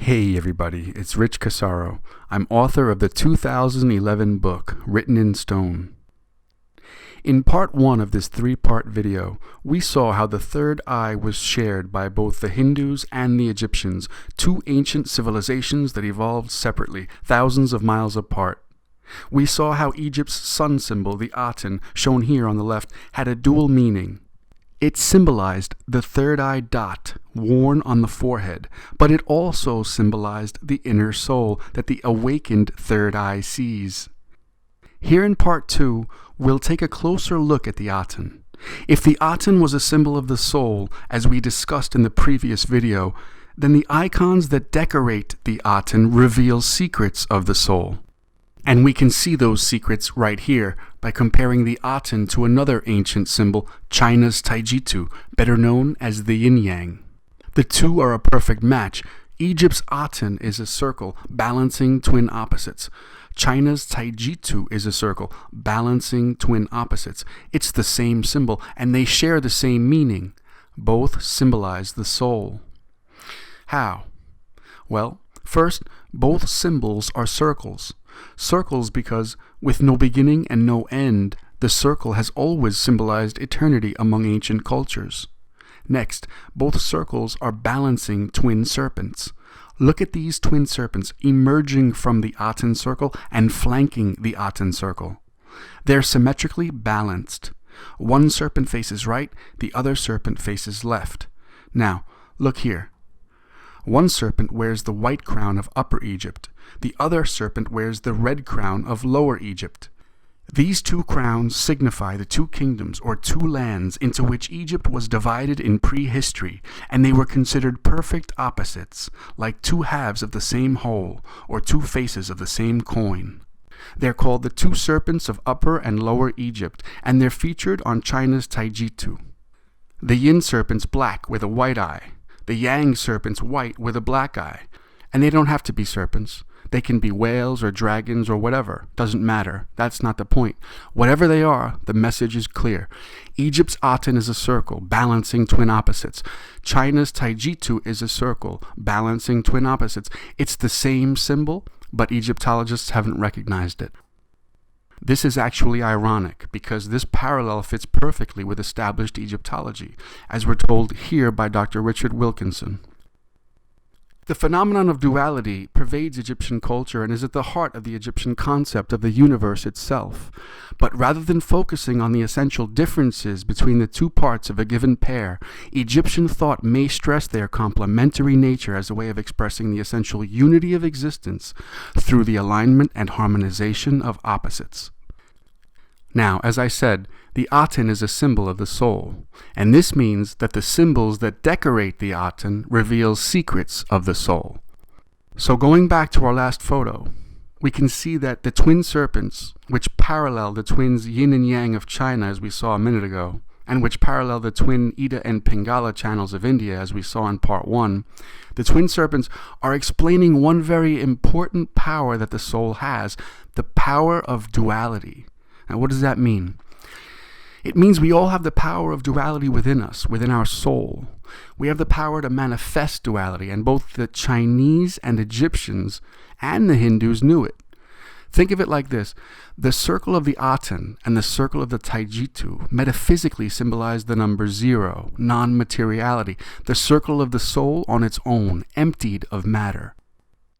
Hey everybody, it's Rich Cassaro. I'm author of the 2011 book, Written in Stone. In part 1 of this 3-part video, we saw how the third eye was shared by both the Hindus and the Egyptians, two ancient civilizations that evolved separately, thousands of miles apart. We saw how Egypt's sun symbol, the Aten, shown here on the left, had a dual meaning. It symbolized the third eye dot worn on the forehead, but it also symbolized the inner soul that the awakened third eye sees. Here in part 2, we'll take a closer look at the Aten. If the Aten was a symbol of the soul, as we discussed in the previous video, then the icons that decorate the Aten reveal secrets of the soul. And we can see those secrets right here by comparing the Aten to another ancient symbol, China's Taijitu, better known as the yin-yang. The two are a perfect match. Egypt's Aten is a circle balancing twin opposites. China's Taijitu is a circle balancing twin opposites. It's the same symbol, and they share the same meaning. Both symbolize the soul. How? Well, first, both symbols are circles. Circles because, with no beginning and no end, the circle has always symbolized eternity among ancient cultures. Next, both circles are balancing twin serpents. Look at these twin serpents emerging from the Aten circle and flanking the Aten circle. They're symmetrically balanced. One serpent faces right, the other serpent faces left. Now, look here. One serpent wears the white crown of Upper Egypt. The other serpent wears the red crown of Lower Egypt. These two crowns signify the two kingdoms or two lands into which Egypt was divided in prehistory, and they were considered perfect opposites, like two halves of the same whole, or two faces of the same coin. They're called the Two Serpents of Upper and Lower Egypt, and they're featured on China's Taijitu. The yin serpent's black with a white eye. The yang serpent's white with a black eye. And they don't have to be serpents. They can be whales or dragons or whatever. Doesn't matter. That's not the point. Whatever they are, the message is clear. Egypt's Aten is a circle, balancing twin opposites. China's Taijitu is a circle, balancing twin opposites. It's the same symbol, but Egyptologists haven't recognized it. This is actually ironic, because this parallel fits perfectly with established Egyptology, as we're told here by Dr. Richard Wilkinson. The phenomenon of duality pervades Egyptian culture and is at the heart of the Egyptian concept of the universe itself. But rather than focusing on the essential differences between the two parts of a given pair, Egyptian thought may stress their complementary nature as a way of expressing the essential unity of existence through the alignment and harmonization of opposites. Now, as I said, the Aten is a symbol of the soul, and this means that the symbols that decorate the Aten reveal secrets of the soul. So going back to our last photo, we can see that the twin serpents, which parallel the twins yin and yang of China as we saw a minute ago, and which parallel the twin Ida and Pingala channels of India as we saw in part 1, the twin serpents are explaining one very important power that the soul has, the power of duality. Now, what does that mean? It means we all have the power of duality within us, within our soul. We have the power to manifest duality, and both the Chinese and Egyptians and the Hindus knew it. Think of it like this. The circle of the Aten and the circle of the Taijitu metaphysically symbolize the number 0, non-materiality, the circle of the soul on its own, emptied of matter.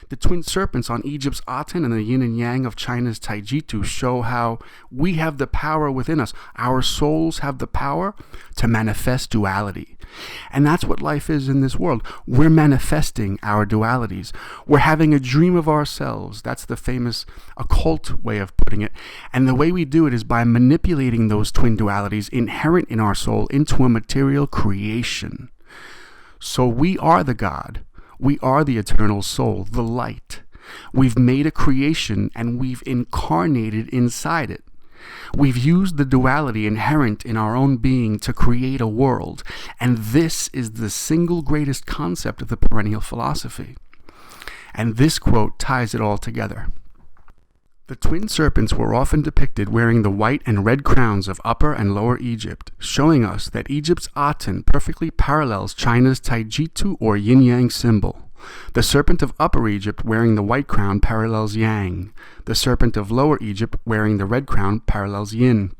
The twin serpents on Egypt's Aten and the yin and yang of China's Taijitu show how we have the power within us. Our souls have the power to manifest duality. And that's what life is in this world. We're manifesting our dualities. We're having a dream of ourselves. That's the famous occult way of putting it. And the way we do it is by manipulating those twin dualities inherent in our soul into a material creation. So we are the God. We are the eternal soul, the light. We've made a creation and we've incarnated inside it. We've used the duality inherent in our own being to create a world, and this is the single greatest concept of the perennial philosophy. And this quote ties it all together. The twin serpents were often depicted wearing the white and red crowns of Upper and Lower Egypt, showing us that Egypt's Aten perfectly parallels China's Taijitu or yin-yang symbol. The serpent of Upper Egypt wearing the white crown parallels Yang. The serpent of Lower Egypt wearing the red crown parallels Yin.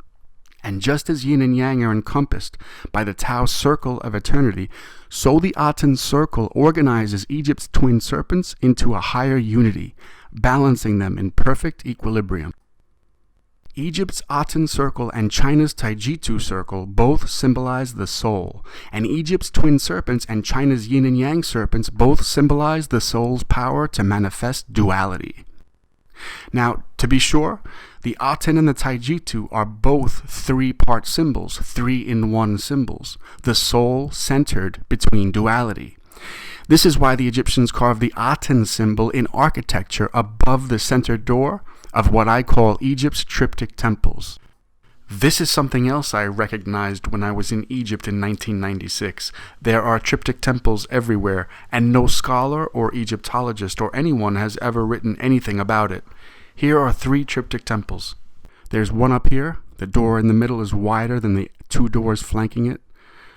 And just as Yin and Yang are encompassed by the Tao circle of eternity, so the Aten circle organizes Egypt's twin serpents into a higher unity, balancing them in perfect equilibrium. Egypt's Aten circle and China's Taijitu circle both symbolize the soul, and Egypt's twin serpents and China's yin and yang serpents both symbolize the soul's power to manifest duality. Now, to be sure, the Aten and the Taijitu are both three-part symbols, three-in-one symbols, the soul centered between duality. This is why the Egyptians carved the Aten symbol in architecture above the center door of what I call Egypt's triptych temples. This is something else I recognized when I was in Egypt in 1996. There are triptych temples everywhere, and no scholar or Egyptologist or anyone has ever written anything about it. Here are 3 triptych temples. There's one up here. The door in the middle is wider than the 2 doors flanking it.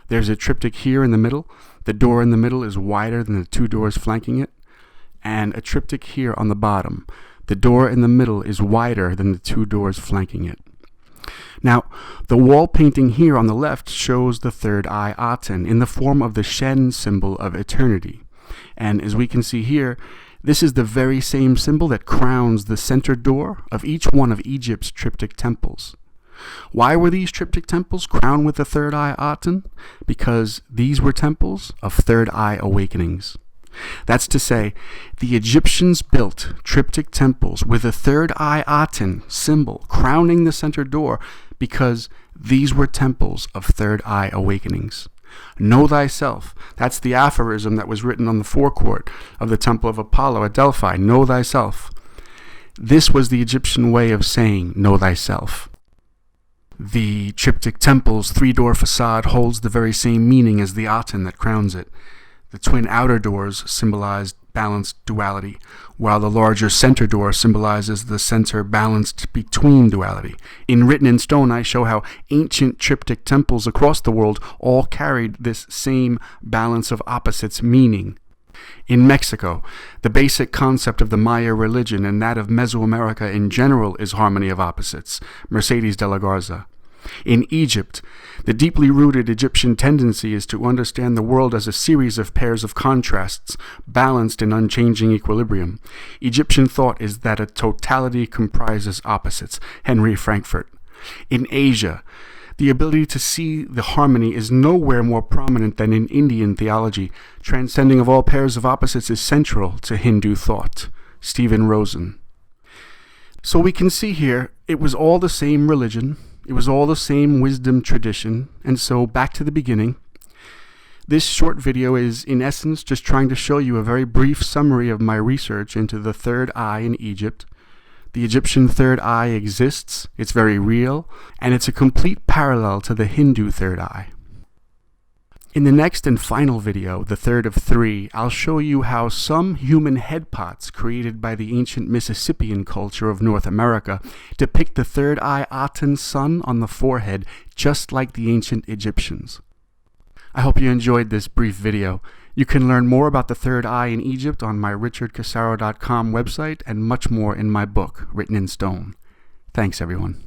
There's a triptych here in the middle. The door in the middle is wider than the 2 doors flanking it. And a triptych here on the bottom. The door in the middle is wider than the 2 doors flanking it. Now, the wall painting here on the left shows the third eye Aten in the form of the Shen symbol of eternity. And as we can see here, this is the very same symbol that crowns the center door of each one of Egypt's triptych temples. Why were these triptych temples crowned with the third eye Aten? Because these were temples of third eye awakenings. That's to say, the Egyptians built triptych temples with a third eye Aten symbol crowning the center door because these were temples of third eye awakenings. Know thyself. That's the aphorism that was written on the forecourt of the Temple of Apollo at Delphi. Know thyself. This was the Egyptian way of saying, know thyself. The triptych temple's 3-door facade holds the very same meaning as the Aten that crowns it. The twin outer doors symbolize balanced duality, while the larger center door symbolizes the center balanced between duality. Written in stone, I show how ancient triptych temples across the world all carried this same balance of opposites meaning. In Mexico, the basic concept of the Maya religion and that of Mesoamerica in general is harmony of opposites, Mercedes de la Garza. In Egypt, the deeply rooted Egyptian tendency is to understand the world as a series of pairs of contrasts, balanced in unchanging equilibrium. Egyptian thought is that a totality comprises opposites, Henry Frankfurt. In Asia, the ability to see the harmony is nowhere more prominent than in Indian theology. Transcending of all pairs of opposites is central to Hindu thought, Stephen Rosen. So we can see here, it was all the same religion. It was all the same wisdom tradition, and so back to the beginning. This short video is, in essence, just trying to show you a very brief summary of my research into the third eye in Egypt. The Egyptian third eye exists, it's very real, and it's a complete parallel to the Hindu third eye. In the next and final video, the third of 3, I'll show you how some human headpots created by the ancient Mississippian culture of North America depict the third eye Aten sun on the forehead, just like the ancient Egyptians. I hope you enjoyed this brief video. You can learn more about the third eye in Egypt on my richardcassaro.com website and much more in my book, Written in Stone. Thanks, everyone.